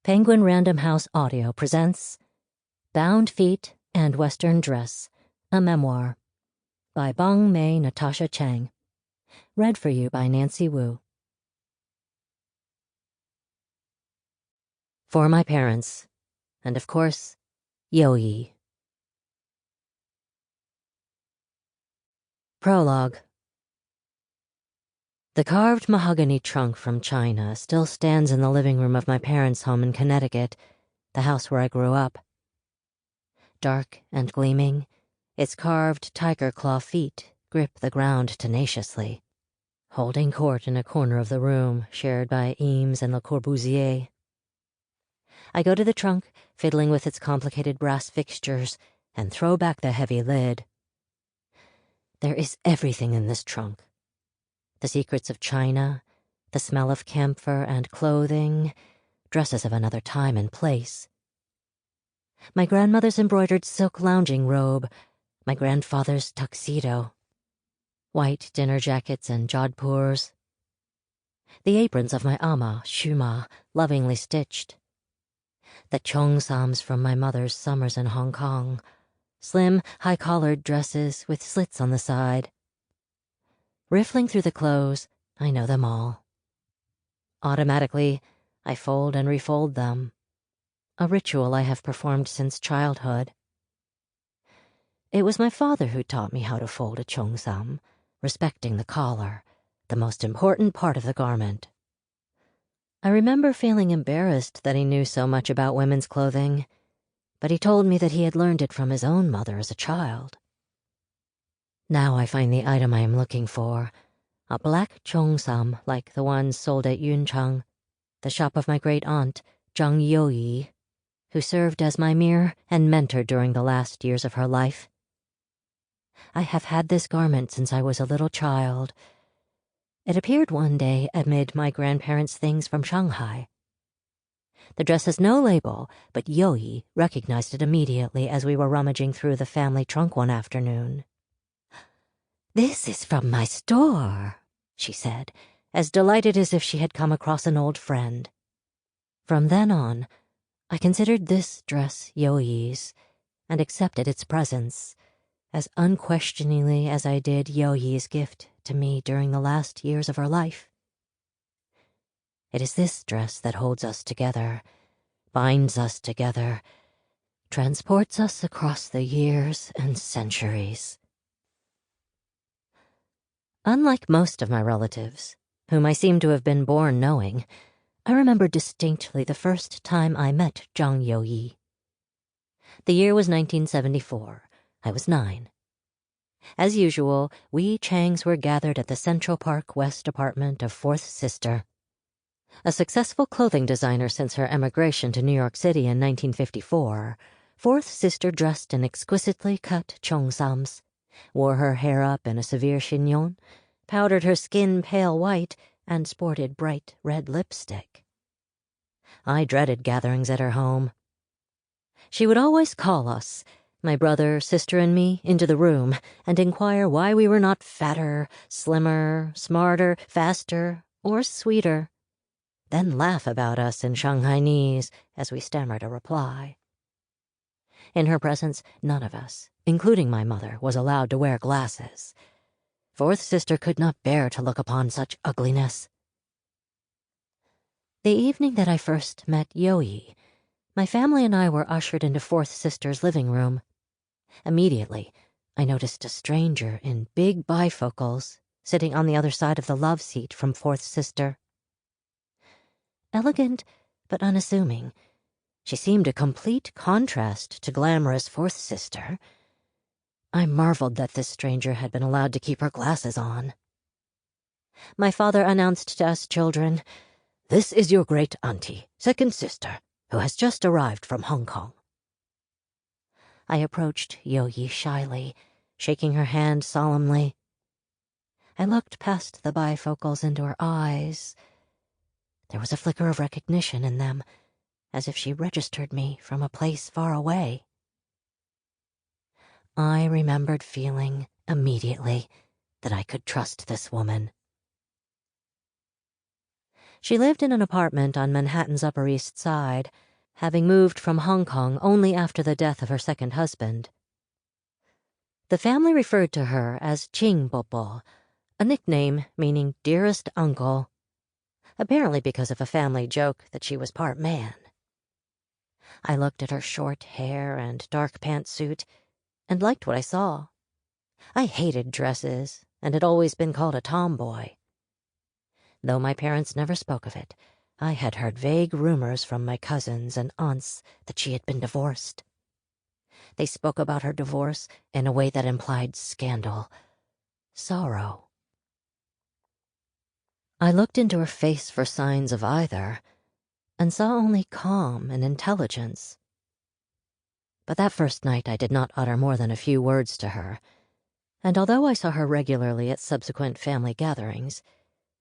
Penguin Random House Audio presents Bound Feet and Western Dress, a Memoir by Pang-Mei Natasha Chang. Read for you by Nancy Wu. For my parents, and of course, Yu-i. Prologue. The carved mahogany trunk from China still stands in the living room of my parents' home in Connecticut, the house where I grew up. Dark and gleaming, its carved tiger claw feet grip the ground tenaciously, holding court in a corner of the room shared by Eames and Le Corbusier. I go to the trunk, fiddling with its complicated brass fixtures, and throw back the heavy lid. There is everything in this trunk. The secrets of China, the smell of camphor and clothing, dresses of another time and place. My grandmother's embroidered silk lounging robe, my grandfather's tuxedo, white dinner jackets and jodhpurs, the aprons of my ama, Shuma, lovingly stitched, the cheongsams from my mother's summers in Hong Kong, slim, high-collared dresses with slits on the side. Riffling through the clothes, I know them all. Automatically, I fold and refold them, a ritual I have performed since childhood. It was my father who taught me how to fold a cheongsam, respecting the collar, the most important part of the garment. I remember feeling embarrassed that he knew so much about women's clothing, but he told me that he had learned it from his own mother as a child. Now I find the item I am looking for, a black cheongsam like the ones sold at Yunchang, the shop of my great-aunt, Chang Yu-i, who served as my mirror and mentor during the last years of her life. I have had this garment since I was a little child. It appeared one day amid my grandparents' things from Shanghai. The dress has no label, but Yu-i recognized it immediately as we were rummaging through the family trunk one afternoon. "This is from my store," she said, as delighted as if she had come across an old friend. From then on, I considered this dress Yu-i's and accepted its presence as unquestioningly as I did Yu-i's gift to me during the last years of her life. It is this dress that holds us together, binds us together, transports us across the years and centuries. Unlike most of my relatives, whom I seem to have been born knowing, I remember distinctly the first time I met Chang Yu-i. The year was 1974. I was 9. As usual, we Changs were gathered at the Central Park West apartment of Fourth Sister. A successful clothing designer since her emigration to New York City in 1954, Fourth Sister dressed in exquisitely cut cheongsams, wore her hair up in a severe chignon, powdered her skin pale white, and sported bright red lipstick. I dreaded gatherings at her home. She would always call us, my brother, sister, and me, into the room and inquire why we were not fatter, slimmer, smarter, faster, or sweeter, then laugh about us in Shanghainese as we stammered a reply. In her presence, none of us, including my mother, was allowed to wear glasses. Fourth Sister could not bear to look upon such ugliness. The evening that I first met Yu-i, my family and I were ushered into Fourth Sister's living room. Immediately, I noticed a stranger in big bifocals sitting on the other side of the love seat from Fourth Sister. Elegant but unassuming, she seemed a complete contrast to glamorous Fourth Sister. I marveled that this stranger had been allowed to keep her glasses on. My father announced to us children, "This is your great auntie, second sister, who has just arrived from Hong Kong." I approached Yu-i shyly, shaking her hand solemnly. I looked past the bifocals into her eyes. There was a flicker of recognition in them, as if she registered me from a place far away. I remembered feeling immediately that I could trust this woman. She lived in an apartment on Manhattan's Upper East Side, having moved from Hong Kong only after the death of her second husband. The family referred to her as Ching Bobo, a nickname meaning dearest uncle, apparently because of a family joke that she was part man. I looked at her short hair and dark pantsuit and liked what I saw. I hated dresses and had always been called a tomboy. Though my parents never spoke of it, I had heard vague rumors from my cousins and aunts that she had been divorced. They spoke about her divorce in a way that implied scandal, sorrow. I looked into her face for signs of either, and saw only calm and intelligence. But that first night I did not utter more than a few words to her, and although I saw her regularly at subsequent family gatherings,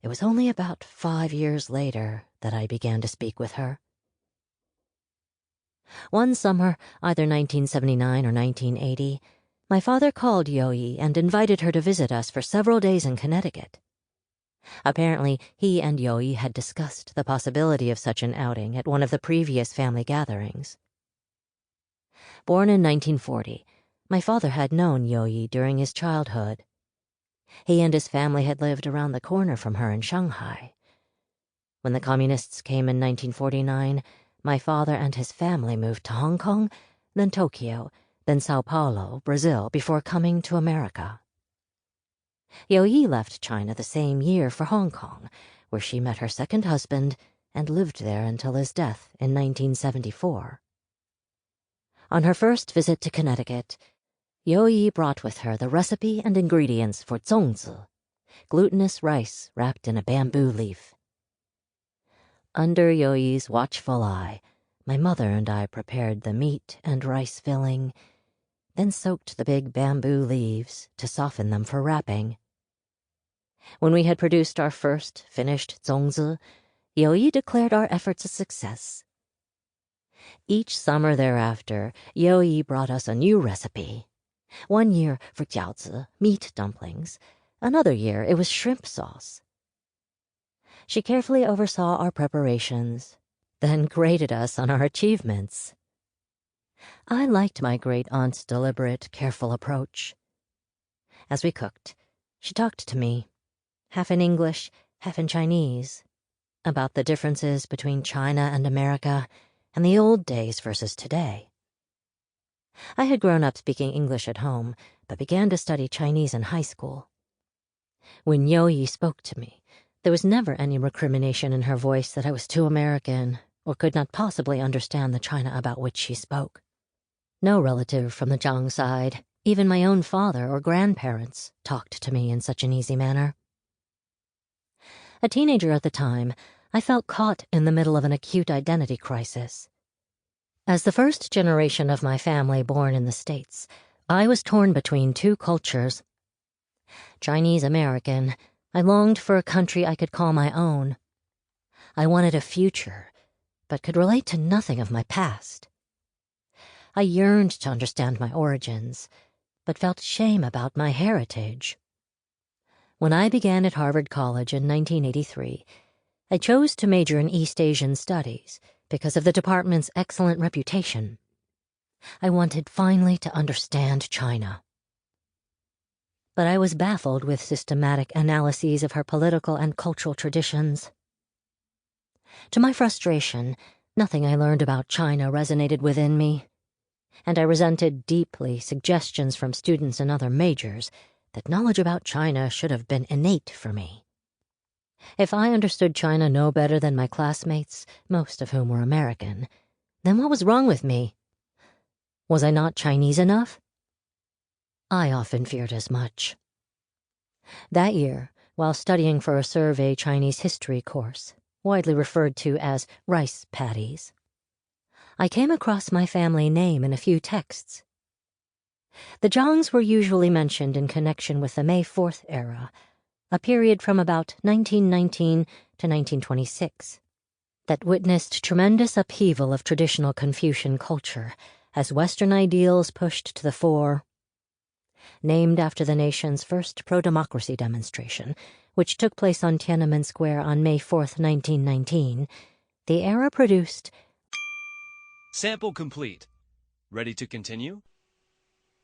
it was only about 5 years later that I began to speak with her. One summer, either 1979 or 1980, my father called Yu-i and invited her to visit us for several days in Connecticut. Apparently, he and Yu-i had discussed the possibility of such an outing at one of the previous family gatherings. Born in 1940, my father had known Yu-i during his childhood. He and his family had lived around the corner from her in Shanghai. When the communists came in 1949, my father and his family moved to Hong Kong, then Tokyo, then Sao Paulo, Brazil, before coming to America. Yu-i left China the same year for Hong Kong, where she met her second husband and lived there until his death in 1974. On her first visit to Connecticut, Yu-i brought with her the recipe and ingredients for zongzi, glutinous rice wrapped in a bamboo leaf. Under Yu-i's watchful eye, my mother and I prepared the meat and rice filling, then soaked the big bamboo leaves to soften them for wrapping. When we had produced our first finished zongzi, Yu-i declared our efforts a success. Each summer thereafter, Yu-i brought us a new recipe. One year for jiaozi, meat dumplings. Another year it was shrimp sauce. She carefully oversaw our preparations, then graded us on our achievements. I liked my great-aunt's deliberate, careful approach. As we cooked, she talked to me, half in English, half in Chinese, about the differences between China and America and the old days versus today. I had grown up speaking English at home, but began to study Chinese in high school. When Yu-i spoke to me, there was never any recrimination in her voice that I was too American or could not possibly understand the China about which she spoke. No relative from the Zhang side, even my own father or grandparents, talked to me in such an easy manner. A teenager at the time, I felt caught in the middle of an acute identity crisis. As the first generation of my family born in the States, I was torn between two cultures. Chinese-American, I longed for a country I could call my own. I wanted a future, but could relate to nothing of my past. I yearned to understand my origins, but felt shame about my heritage. When I began at Harvard College in 1983, I chose to major in East Asian Studies because of the department's excellent reputation. I wanted finally to understand China. But I was baffled with systematic analyses of her political and cultural traditions. To my frustration, nothing I learned about China resonated within me, and I resented deeply suggestions from students in other majors that knowledge about China should have been innate for me. If I understood China no better than my classmates, most of whom were American, then what was wrong with me? Was I not Chinese enough? I often feared as much. That year, while studying for a survey Chinese history course, widely referred to as rice paddies, I came across my family name in a few texts. The Zhangs were usually mentioned in connection with the May 4th era, a period from about 1919 to 1926, that witnessed tremendous upheaval of traditional Confucian culture as Western ideals pushed to the fore. Named after the nation's first pro-democracy demonstration, which took place on Tiananmen Square on May 4th, 1919, the era produced... Sample complete. Ready to continue?